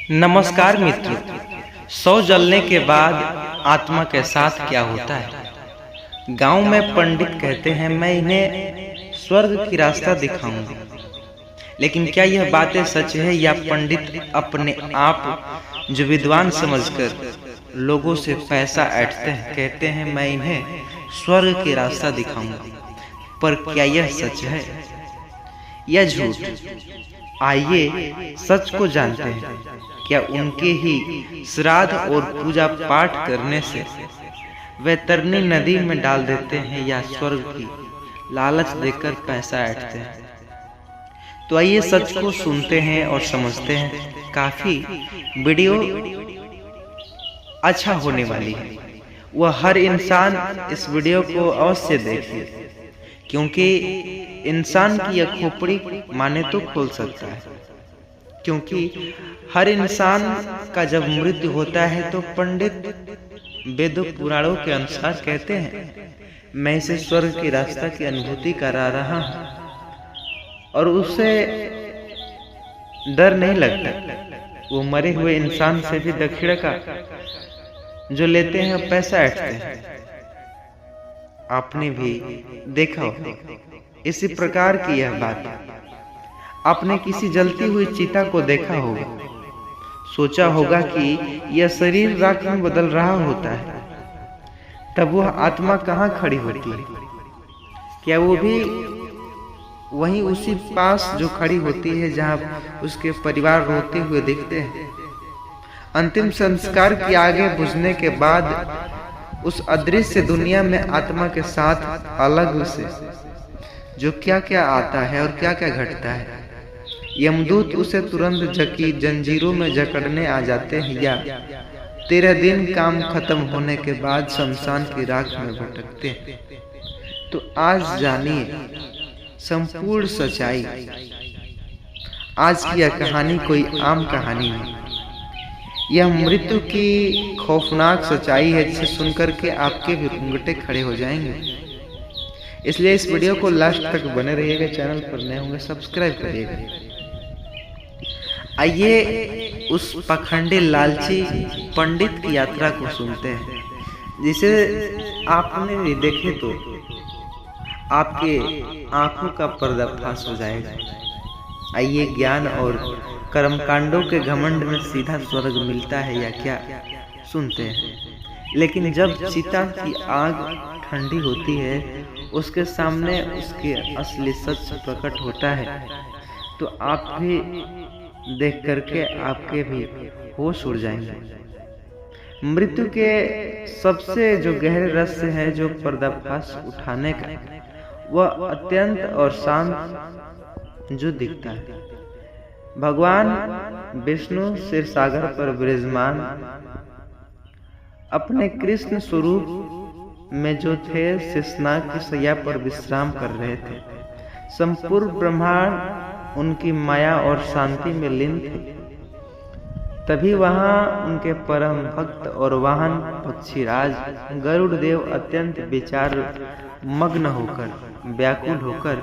नमस्कार मित्रों। सौ जलने के बाद आत्मा के साथ क्या होता है? गांव में पंडित कहते हैं मैं इन्हें स्वर्ग की रास्ता दिखाऊंगा। लेकिन क्या यह बातें सच है या पंडित अपने आप जो विद्वान समझकर लोगों से पैसा ऐंठते हैं, कहते हैं मैं इन्हें स्वर्ग की रास्ता दिखाऊंगा? पर क्या यह सच है या झूठ? आइए सच को जानते हैं। क्या उनके ही श्राद्ध और पूजा पाठ करने से वे तरनी नदी में डाल देते हैं या स्वर्ग की लालच देकर पैसा ऐंठते हैं? तो आइए सच को सुनते हैं और समझते हैं। काफी वीडियो अच्छा होने वाली है। वह हर इंसान इस वीडियो को अवश्य देखिए, क्योंकि इंसान की यह खोपड़ी माने तो खोल सकता है। क्योंकि हर इंसान का जब मृत्यु होता है तो पंडित वेदों पुराणों के अनुसार कहते हैं मैं इसे स्वर्ग के रास्ता की अनुभूति करा रहा हूं, और उसे डर नहीं लगता। वो मरे हुए इंसान से भी दक्षिणा का जो लेते हैं पैसा ऐंठते हैं। आपने भी देखा होगा इसी प्रकार की यह बात। आपने किसी जलती हुई चिता को देखा होगा, सोचा होगा कि यह शरीर राख में बदल रहा होता है, तब वह आत्मा कहाँ खड़ी होती है? क्या वो भी वहीं उसी पास जो खड़ी होती है जहाँ उसके परिवार रोते हुए दिखते हैं? अंतिम संस्कार की आगे बुझने के बाद उस अदृश्य दुनिया में आत्मा के साथ अलग से जो क्या क्या आता है और क्या क्या घटता है, यमदूत उसे तुरंत जंजीरों में जकड़ने आ जाते हैं या 13 दिन काम खत्म होने के बाद शमशान की राख में भटकते हैं। तो आज जानिए संपूर्ण सच्चाई। आज की यह कहानी कोई आम कहानी नहीं, यह मृत्यु की खौफनाक सच्चाई है जिसे सुनकर के आपके भी रुंगटे खड़े हो जाएंगे। इसलिए इस वीडियो को लास्ट तक बने रहिएगा। चैनल पर नए होंगे सब्सक्राइब करिएगा। आइए उस पखंडी लालची पंडित की यात्रा को सुनते हैं, जिसे आपने भी देखे तो आपके आंखों का पर्दाफाश हो जाएगा। आइए ज्ञान और कर्मकांडों के घमंड में सीधा स्वर्ग मिलता है या क्या, सुनते हैं। लेकिन जब चिता की आग ठंडी होती है, उसके सामने उसके असली सच प्रकट होता है, तो आप भी देख करके आपके भी होश उड़ जाएंगे। मृत्यु के सबसे जो गहरे रहस्य है, जो पर्दाफाश उठाने का, वह अत्यंत और शांत जो दिखता है। भगवान विष्णु क्षीरसागर पर विराजमान अपने कृष्ण स्वरूप में जो थे, शेषनाग की शैया पर विश्राम कर रहे थे। संपूर्ण ब्रह्मांड उनकी माया और शांति में लीन थे। तभी वहां उनके परम भक्त और वाहन पक्षीराज गरुड़ देव अत्यंत विचार मग्न होकर, व्याकुल होकर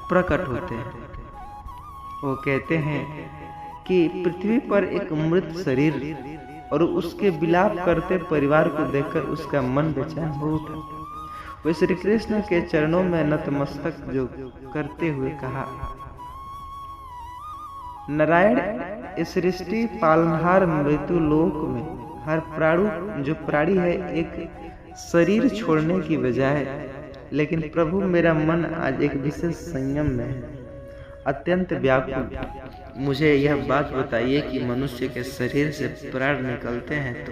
प्रकट होते हैं। वो कहते हैं कि पृथ्वी पर एक मृत शरीर और उसके विलाप करते परिवार को देखकर उसका मन बेचैन हो उठा। वे श्री कृष्ण के चरणों में नतमस्तक जो करते हुए कहा, नारायण, इस सृष्टि पालनहार मृत्यु लोक में हर प्राणी है एक शरीर छोड़ने की बजाय, लेकिन प्रभु मेरा मन आज एक विशेष संयम में है, अत्यंत व्याकुल। मुझे यह बात बताइए कि मनुष्य के शरीर से प्राण निकलते हैं तो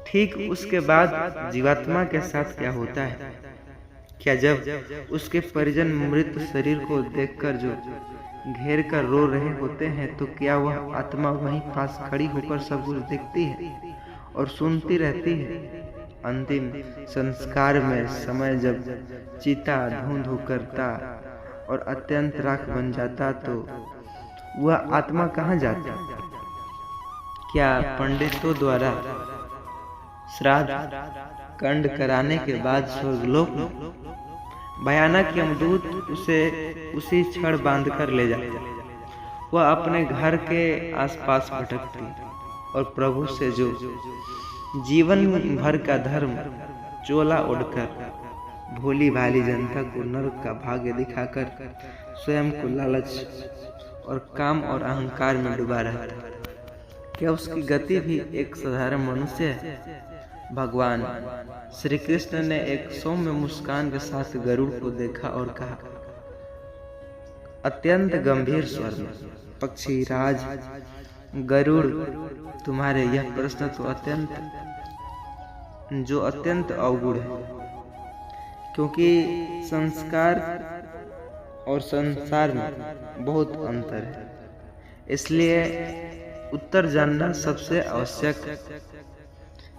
ठीक उसके बाद जीवात्मा के साथ क्या होता है? क्या जब उसके परिजन मृत शरीर को देखकर जो घेर कर रो रहे होते हैं, तो क्या वह आत्मा वहीं पास खड़ी होकर सब कुछ देखती है और सुनती रहती है? अंतिम संस्कार में समय जब चिता धुंध करता और अत्यंत राख बन जाता, तो वह आत्मा कहाँ जाता? क्या पंडितों द्वारा श्राद्ध कंड कराने के बाद स्वर्गलोक भयानक यमदूत उसे उसी क्षण बांध कर ले जाता वह अपने घर के आसपास भटकती और प्रभु से जो जीवन भर का धर्म चोला ओढ़कर भोली भाली जनता को नरक का भाग्य दिखाकर स्वयं को लालच और काम और अहंकार में डूबा रहता। क्या उसकी गति भी एक साधारण मनुष्य है? भगवान श्री कृष्ण ने एक सौम्य मुस्कान के साथ गरुड़ को देखा और कहा अत्यंत गंभीर स्वर में, पक्षी राज गरुड़, तुम्हारे यह प्रश्न तो अत्यंत अवगुण है, क्योंकि संस्कार और संसार में बहुत अंतर है। इसलिए उत्तर जानना सबसे आवश्यक है।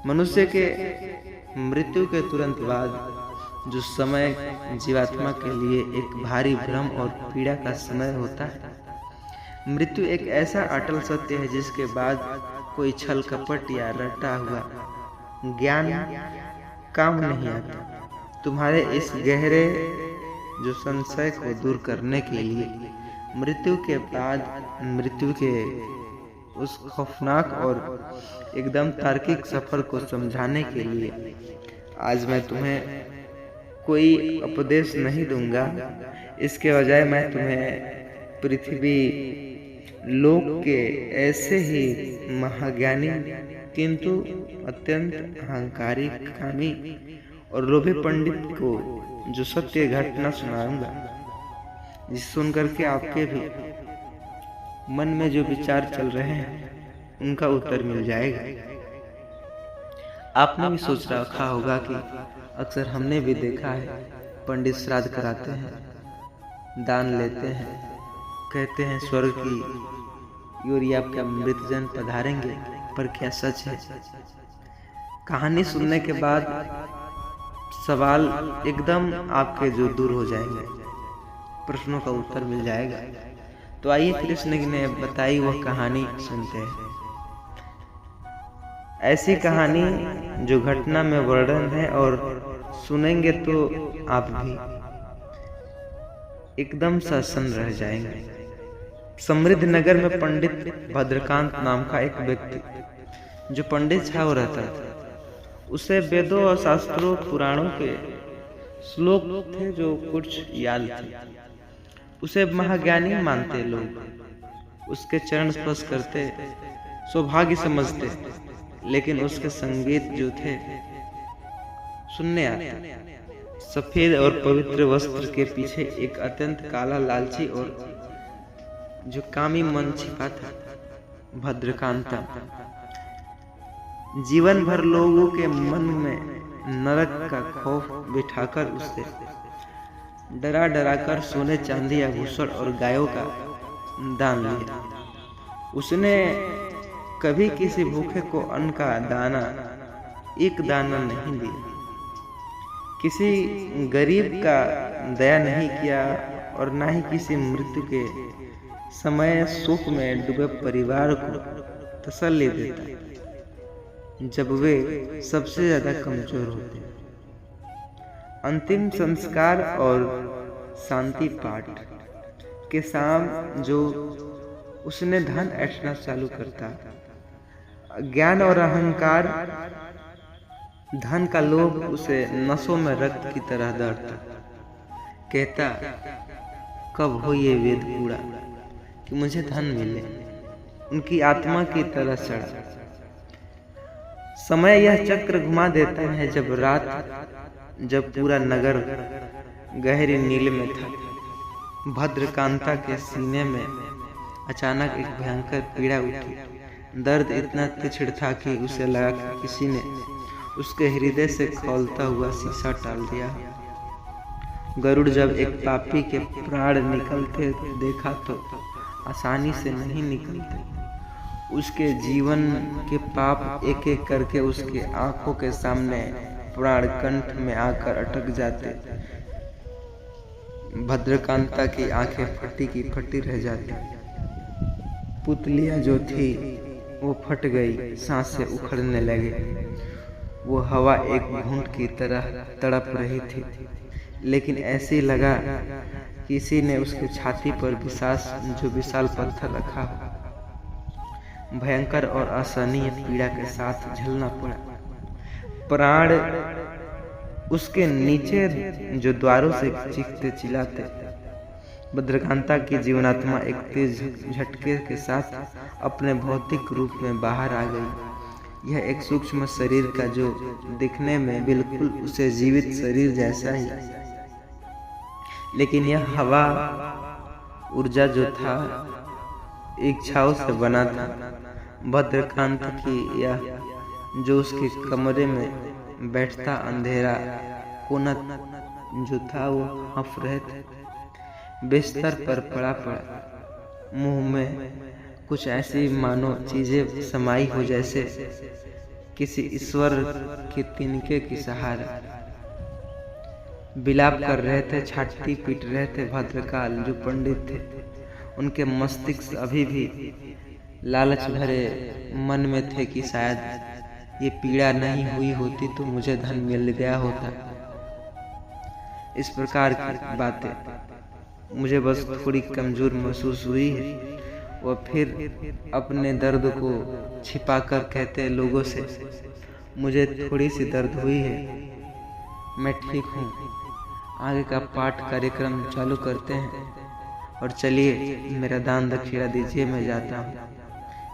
मनुष्य के मृत्यु के तुरंत बाद जो समय जीवात्मा के लिए एक भारी भ्रम और पीड़ा का समय होता है, मृत्यु एक ऐसा अटल सत्य है जिसके बाद कोई छल कपट या रटा हुआ ज्ञान काम नहीं आता। तुम्हारे इस गहरे जो संशय को दूर करने के लिए मृत्यु के बाद मृत्यु के उस खौफनाक और एकदम तार्किक सफर को समझाने के लिए आज मैं तुम्हें कोई उपदेश नहीं दूंगा। इसके बजाय मैं तुम्हें पृथ्वी लोक के ऐसे ही महाज्ञानी किंतु अत्यंत अहंकारी, कामी और लोभी पंडित को जो सत्य घटना सुनाऊंगा, जिस सुनकर के आपके भी मन में जो विचार चल रहे हैं उनका उत्तर मिल जाएगा। आपने भी सोच रखा होगा कि अक्सर हमने भी देखा है, पंडित श्राद्ध कराते हैं, दान लेते हैं, कहते हैं स्वर्ग की ओर आपका मृतजन पधारेंगे, पर क्या सच है? कहानी सुनने के बाद सवाल एकदम आपके जो दूर हो जाएंगे, प्रश्नों का उत्तर मिल जाएगा। तो आइए कृष्ण ने बताई वह कहानी सुनते हैं। ऐसी कहानी जो घटना में वर्णन है और सुनेंगे तो आप भी एकदम सन्न रह जाएंगे। समृद्ध नगर में पंडित भद्रकांत नाम का एक व्यक्ति जो पंडित छाव रहता था। उसे वेदों और शास्त्रों पुराणों के श्लोक थे जो कुछ याद थे। उसे महाज्ञानी मानते लोग, उसके चरण स्पर्श करते सौभाग्य समझते, लेकिन उसके संगीत जो थे सुनने आते। सफेद और पवित्र वस्त्र के पीछे एक अत्यंत काला, लालची और जो कामी मन छिपा था भद्रकांता। जीवन भर लोगों के मन में नरक का खौफ बिठाकर उससे डरा डरा कर सोने, चांदी, आभूषण और गायों का दान लिया। उसने कभी किसी भूखे को अन्न का दाना, एक दाना नहीं दिया, किसी गरीब का दया नहीं किया और न ही किसी मृत्यु के समय शोक में डूबे परिवार को तसल्ली देता जब वे सबसे ज्यादा कमजोर होते। अंतिम संस्कार और शांति पाठ के शाम जो उसने धन ऐंठना चालू करता, ज्ञान और अहंकार, धन का लोभ उसे नसों में रक्त की तरह दौड़ता। कहता कब हो ये वेद पूरा कि मुझे धन मिले, उनकी आत्मा की तरह चढ़ा। समय यह चक्र घुमा देता है जब पूरा नगर गहरी नील में था। भद्रकांता के सीने में अचानक एक भयंकर पीड़ा उठी। दर्द इतना तीक्ष्ण था कि उसे लगा कि किसी ने उसके हृदय से खौलता हुआ शीशा टाल दिया। गरुड़ जब एक पापी के प्राण निकलते देखा तो आसानी से नहीं निकलते। उसके जीवन के पाप एक एक करके उसके आंखों के सामने प्राण कंठ में आकर अटक जाते। भद्रकांता की आंखें फटी की फटी रह जाती। पुतलियां जो थी वो फट गई, सांसें उखड़ने लगे। वो हवा एक घूंट की तरह तड़प रही थी, लेकिन ऐसी लगा किसी ने उसके छाती पर विशाल पत्थर रखा। भयंकर और असहनीय पीड़ा के साथ झेलना पड़ा। प्राण उसके नीचे जो द्वारों से चीखते चिल्लाते। भद्रकांता की जीवनात्मा एक तेज झटके के साथ अपने भौतिक रूप में बाहर आ गई। यह एक सूक्ष्म शरीर का जो दिखने में बिल्कुल उसे जीवित शरीर जैसा ही, लेकिन यह हवा ऊर्जा जो था इच्छाओं से बना था। भद्रकांत की यह जो उसके कमरे में बैठता अंधेरा कोना जो था वो हंफ रहे थे। बिस्तर पर पड़ा मुंह में कुछ ऐसी मानो चीजें समाई हो जैसे किसी ईश्वर के तिनके की सहारा। विलाप कर रहे थे, छाती पीट रहे थे भद्रकाल जो पंडित थे। उनके मस्तिष्क अभी भी लालच भरे मन में थे कि शायद ये पीड़ा नहीं हुई होती तो मुझे धन मिल गया होता। इस प्रकार की बातें मुझे बस थोड़ी कमजोर महसूस हुई है। वह फिर अपने दर्द को छिपाकर कहते लोगों से, मुझे थोड़ी सी दर्द हुई है, मैं ठीक हूँ। आगे का पाठ कार्यक्रम चालू करते हैं और चलिए मेरा दान दक्षिणा दीजिए, मैं जाता हूँ।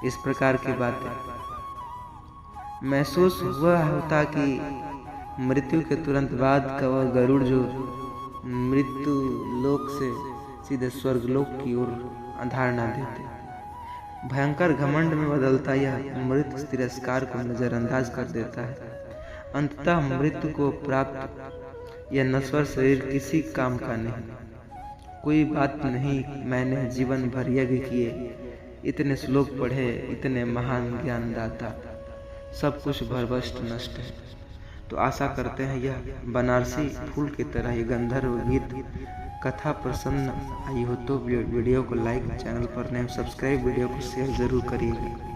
इस प्रकार की बातें महसूस हुआ होता कि मृत्यु के तुरंत बाद का वह गरुड़ जो मृत्यु लोक से सीधे स्वर्गलोक की ओर अधारना देते। भयंकर घमंड में बदलता यह मृत तिरस्कार को नजरअंदाज कर देता है। अंततः मृत्यु को प्राप्त यह नश्वर शरीर किसी काम का नहीं। कोई बात नहीं, मैंने जीवन भर यज्ञ किए, इतने श्लोक पढ़े, इतने महान ज्ञानदाता, सब कुछ भरभष्ट नष्ट है। तो आशा करते हैं यह बनारसी फूल की तरह ये गंधर्व गीत कथा पसंद आई हो तो वीडियो को लाइक, चैनल पर नेम सब्सक्राइब, वीडियो को शेयर जरूर करिएगा।